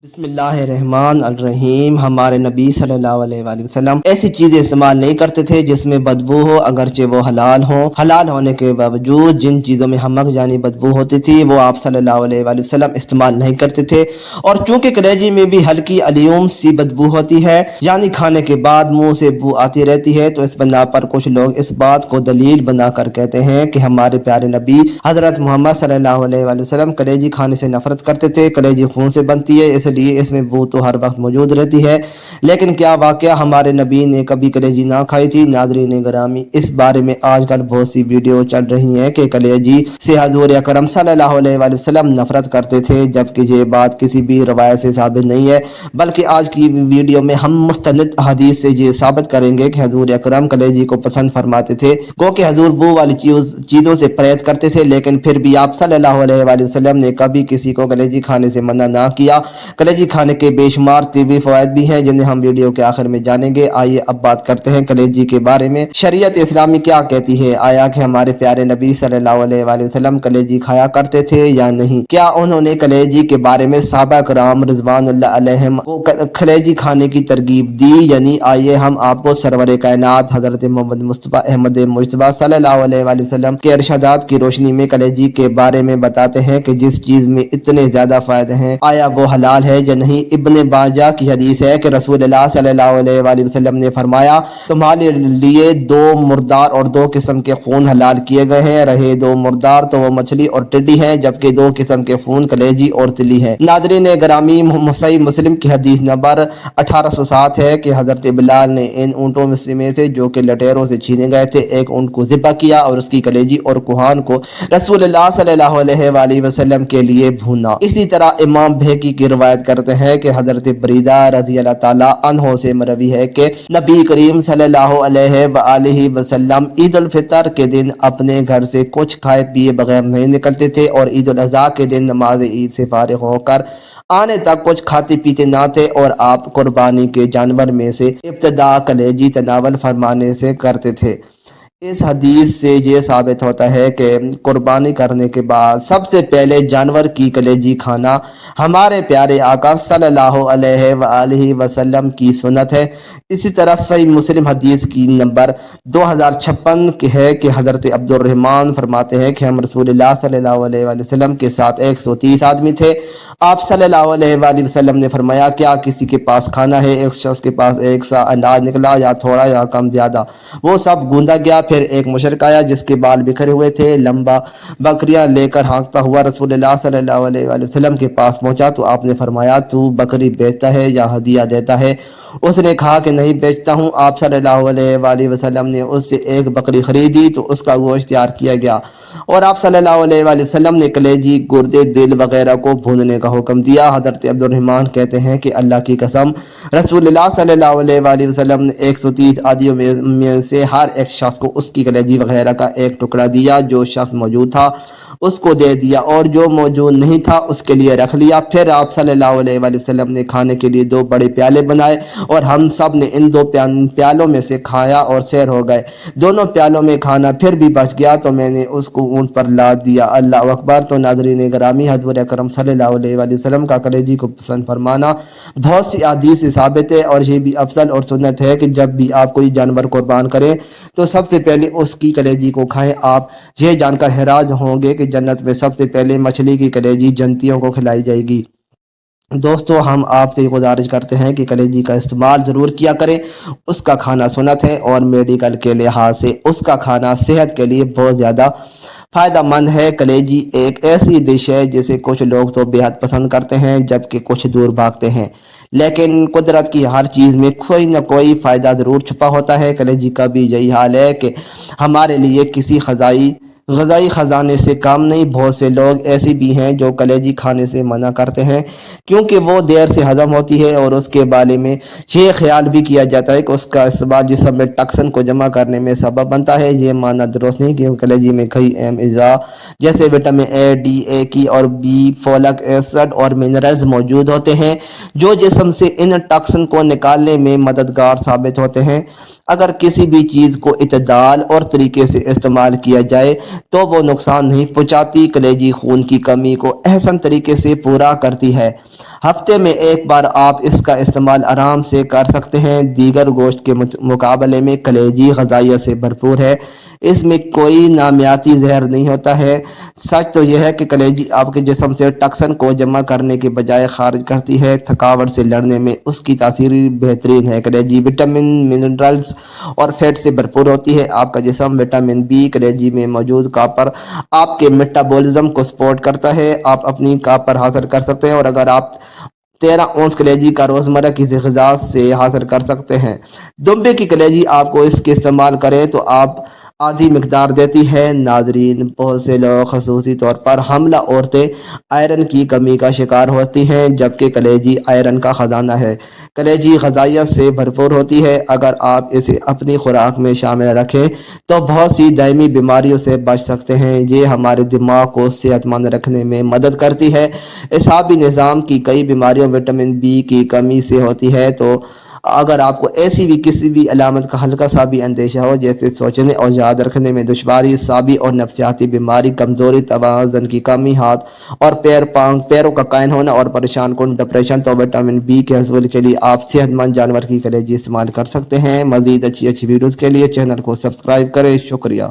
بسم اللہ الرحمن الرحیم۔ ہمارے نبی صلی اللہ علیہ وآلہ وسلم ایسی چیزیں استعمال نہیں کرتے تھے جس میں بدبو ہو، اگرچہ وہ حلال ہوں۔ حلال ہونے کے باوجود جن چیزوں میں حمق یعنی بدبو ہوتی تھی وہ آپ صلی اللہ علیہ وآلہ وسلم استعمال نہیں کرتے تھے۔ اور چونکہ کلیجی میں بھی ہلکی علیوم سی بدبو ہوتی ہے، یعنی کھانے کے بعد منہ سے بو آتی رہتی ہے، تو اس بنا پر کچھ لوگ اس بات کو دلیل بنا کر کہتے ہیں کہ ہمارے پیارے نبی حضرت محمد صلی اللہ علیہ وآلہ وسلم کلیجی کھانے سے نفرت کرتے تھے۔ کلیجی خون سے بنتی ہے، اس لیے اس میں بو تو ہر وقت موجود رہتی ہے، لیکن کیا واقعہ ہمارے نبی نے کبھی کلیجی نہ کھائی تھی؟ ناظرین گرامی، اس بارے میں آج کل بہت سی ویڈیو چل رہی ہیں کہ کلیجی سے حضور اکرم صلی اللہ علیہ وآلہ وسلم نفرت کرتے تھے، جبکہ یہ بات کسی بھی روایت سے ثابت نہیں ہے، بلکہ آج کی ویڈیو میں ہم مستند حدیث سے یہ ثابت کریں گے کہ حضور اکرم کلیجی کو پسند فرماتے تھے، گو کہ حضور بو والی چیزوں سے پرہیز کرتے تھے، لیکن پھر بھی آپ صلی اللہ علیہ وآلہ وسلم نے کبھی کسی کو کلیجی کھانے سے منع نہ کیا۔ کلیجی کھانے کے بے شمار طبی فوائد بھی ہیں جنہیں ہم ویڈیو کے آخر میں جانیں گے۔ آئیے اب بات کرتے ہیں کلیجی کے بارے میں۔ شریعت اسلامی کیا کہتی ہے؟ آیا کہ ہمارے پیارے نبی صلی اللہ علیہ وآلہ وسلم کلیجی کھایا کرتے تھے یا نہیں؟ کیا انہوں نے کلیجی کے بارے میں صحابہ کرام رضوان اللہ علیہم کو کلیجی کھانے کی ترغیب دی یا نہیں؟ آئیے ہم آپ کو سرور کائنات حضرت محمد مصطفیٰ احمد مجتبیٰ صلی اللہ علیہ وآلہ وسلم کے ارشادات کی روشنی میں کلیجی کے بارے میں بتاتے ہیں کہ جس چیز میں اتنے زیادہ فائدے ہیں آیا وہ حلال ہے یا نہیں۔ ابن ماجہ کی حدیث ہے کہ رسول اللہ صلی اللہ علیہ وآلہ وسلم نے فرمایا، تمہارے لیے دو مردار اور دو قسم کے خون حلال کیے گئے ہیں، رہے دو مردار تو وہ مچھلی اور ٹڈی ہیں، جبکہ دو قسم کے خون کلیجی اور تلی ہے۔ ناظرین گرامی، صحیح مسلم کی حدیث نمبر 1807 ہے کہ حضرت بلال نے ان اونٹوں میں سے جو کہ لٹیروں سے چھینے گئے تھے ایک اونٹ کو ذبح کیا اور اس کی کلیجی اور کوہان کو رسول اللہ صلی اللہ علیہ وآلہ وسلم کے لیے بھونا۔ اسی طرح امام بہقی کی روایت کرتے ہیں کہ حضرت بریدہ رضی اللہ تعالیٰ عنہ سے مروی ہے کہ نبی کریم صلی اللہ علیہ وآلہ وسلم عید الفطر کے دن اپنے گھر سے کچھ کھائے پیے بغیر نہیں نکلتے تھے، اور عید الاضحیٰ کے دن نماز عید سے فارغ ہو کر آنے تک کچھ کھاتے پیتے نہ تھے، اور آپ قربانی کے جانور میں سے ابتدا کلیجی تناول فرمانے سے کرتے تھے۔ اس حدیث سے یہ ثابت ہوتا ہے کہ قربانی کرنے کے بعد سب سے پہلے جانور کی کلیجی کھانا ہمارے پیارے آقا صلی اللہ علیہ وآلہ وسلم کی سنت ہے۔ اسی طرح صحیح مسلم حدیث کی نمبر 2056 کی ہے کہ حضرت عبد الرحمن فرماتے ہیں کہ ہم رسول اللہ صلی اللہ علیہ وآلہ وسلم کے ساتھ 130 آدمی تھے۔ آپ صلی اللہ علیہ وآلہ وسلم نے فرمایا، کیا کسی کے پاس کھانا ہے؟ ایک شخص کے پاس ایک سا اناج نکلا، یا تھوڑا یا کم زیادہ، وہ سب گوندا گیا۔ پھر ایک مشرک آیا جس کے بال بکھرے ہوئے تھے، لمبا بکریاں لے کر ہانکتا ہوا رسول اللہ صلی اللہ علیہ وآلہ وسلم کے پاس پہنچا تو آپ نے فرمایا، تو بکری بیچتا ہے یا ہدیہ دیتا ہے؟ اس نے کہا کہ نہیں بیچتا ہوں۔ آپ صلی اللہ علیہ وآلہ وسلم نے اس سے ایک بکری خریدی تو اس کا گوشت تیار کیا گیا، اور آپ صلی اللہ علیہ وآلہ وسلم نے کلیجی، گردے، دل وغیرہ کو بھوننے کا حکم دیا۔ حضرت عبد الرحمن کہتے ہیں کہ اللہ کی قسم، رسول اللہ صلی اللہ علیہ وآلہ وسلم نے 130 آدمیوں میں سے ہر ایک شخص کو اس کی کلیجی وغیرہ کا ایک ٹکڑا دیا، جو شخص موجود تھا اس کو دے دیا اور جو موجود نہیں تھا اس کے لیے رکھ لیا۔ پھر آپ صلی اللہ علیہ وآلہ وسلم نے کھانے کے لیے 2 بڑے پیالے بنائے، اور ہم سب نے ان 2 پیالوں میں سے کھایا اور سیر ہو گئے۔ دونوں پیالوں میں کھانا پھر بھی بچ گیا تو میں نے اس کو اونٹ پر لاد دیا۔ اللہ اکبر۔ تو ناظرین گرامی، حضور اکرم صلی اللہ علیہ وآلہ وسلم کا کلیجی کو پسند فرمانا بہت سی احادیث سے ثابت ہے، اور یہ بھی افضل اور سنت ہے کہ جب بھی آپ کوئی جانور قربان کریں تو سب سے پہلے اس کی کلیجی کو کھائیں۔ آپ یہ جان کر حیران ہوں گے کہ جنت میں سب سے پہلے مچھلی کی کلیجی جنتیوں کو کھلائی جائے گی۔ دوستو، ہم آپ سے گزارش کرتے ہیں کہ کلیجی کا استعمال ضرور کیا کریں، اس کا کھانا سنت ہے، اور میڈیکل کے لحاظ سے اس کا کھانا صحت کے لیے بہت زیادہ فائدہ مند ہے۔ کلیجی ایک ایسی ڈش ہے جسے کچھ لوگ تو بے حد پسند کرتے ہیں جبکہ کچھ دور بھاگتے ہیں، لیکن قدرت کی ہر چیز میں کوئی نہ کوئی فائدہ ضرور چھپا ہوتا ہے۔ کلیجی کا بھی یہی حال ہے کہ ہمارے لیے کسی غذائی خزانے سے کام نہیں۔ بہت سے لوگ ایسے بھی ہیں جو کلیجی کھانے سے منع کرتے ہیں کیونکہ وہ دیر سے ہضم ہوتی ہے، اور اس کے بارے میں یہ خیال بھی کیا جاتا ہے کہ اس کا استعمال جسم میں ٹاکسن کو جمع کرنے میں سبب بنتا ہے۔ یہ ماننا درست نہیں کہ کلیجی میں کئی اہم اجزاء جیسے وٹامن اے، ڈی، اے کی اور بی، فولک ایسڈ اور منرلز موجود ہوتے ہیں جو جسم سے ان ٹاکسن کو نکالنے میں مددگار ثابت ہوتے ہیں۔ اگر کسی بھی چیز کو اعتدال اور طریقے سے استعمال کیا جائے تو وہ نقصان نہیں پہنچاتی۔ کلیجی خون کی کمی کو احسن طریقے سے پورا کرتی ہے۔ ہفتے میں ایک بار آپ اس کا استعمال آرام سے کر سکتے ہیں۔ دیگر گوشت کے مقابلے میں کلیجی غذائیت سے بھرپور ہے، اس میں کوئی نامیاتی زہر نہیں ہوتا ہے۔ سچ تو یہ ہے کہ کلیجی آپ کے جسم سے ٹکسن کو جمع کرنے کے بجائے خارج کرتی ہے۔ تھکاوٹ سے لڑنے میں اس کی تاثیر بہترین ہے۔ کلیجی وٹامن، منرلز اور فیٹ سے بھرپور ہوتی ہے۔ آپ کا جسم وٹامن بی کلیجی میں موجود کاپر آپ کے میٹابولزم کو سپورٹ کرتا ہے۔ آپ اپنی کاپر حاصل کر سکتے ہیں، اور اگر آپ 13 اونس کلیجی کا روزمرہ کی غذا سے حاصل کر سکتے ہیں۔ دمبے کی کلیجی آپ کو اس کے استعمال کریں تو آپ آدھی مقدار دیتی ہے۔ ناظرین، بہت سے لوگ خصوصی طور پر حاملہ عورتیں آئرن کی کمی کا شکار ہوتی ہیں، جبکہ کلیجی آئرن کا خزانہ ہے۔ کلیجی غذائیت سے بھرپور ہوتی ہے۔ اگر آپ اسے اپنی خوراک میں شامل رکھیں تو بہت سی دائمی بیماریوں سے بچ سکتے ہیں۔ یہ ہمارے دماغ کو صحت مند رکھنے میں مدد کرتی ہے۔ اعصابی نظام کی کئی بیماریاں وٹامن بی کی کمی سے ہوتی ہے، تو اگر آپ کو ایسی بھی کسی بھی علامت کا ہلکا سا بھی اندیشہ ہو، جیسے سوچنے اور یاد رکھنے میں دشواری، اعصابی اور نفسیاتی بیماری، کمزوری، توازن کی کمی، ہاتھ اور پیروں کا قائم ہونا اور پریشان کن ڈپریشن، تو وٹامن بی کے حصول کے لیے آپ صحت مند جانور کی کلیجی استعمال کر سکتے ہیں۔ مزید اچھی ویڈیوز کے لیے چینل کو سبسکرائب کریں۔ شکریہ۔